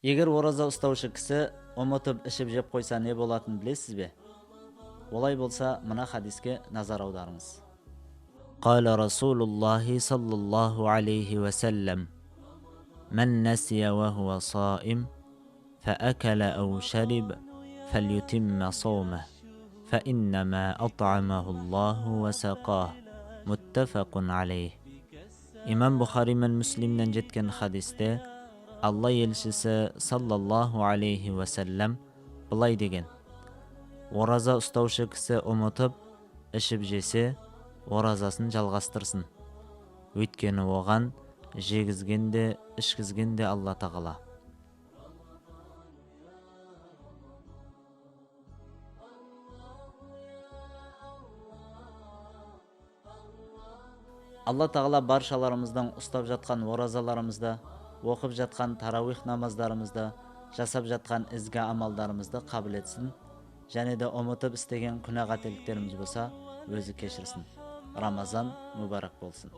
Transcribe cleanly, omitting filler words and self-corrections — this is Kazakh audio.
Егер ораза ұстаушы кісі ұмытып ішіп жеп қойса не болатынын білесіз бе? Олай болса, мына хадиске назар аударыңыз. قال رسول الله صلى الله عليه وسلم من نسي وهو صائم فأكل أو شرب فليتم صومه فإنما أطعمه الله وسقاه متفق عليه. İmam Buxari мен Müslim'den жеткен хадисте Алла елшісі саллаллаху алейхи вассалам былай деген: ораза ұстаушы кісі ұмытып ішіп жесе, оразасын жалғастырсын. Өйткені оған жегізген де, ішкізген де Алла тағала. Алла тағала баршаларымыздан ұстап жатқан оразаларымызда, оқып жатқан тарауих намаздарымызда, жасап жатқан ізгі амалдарымызды қабыл етсін, және де ұмытып істеген күнә қателіктеріміз болса, өзі кешірсін. Рамазан мүбәрәк болсын.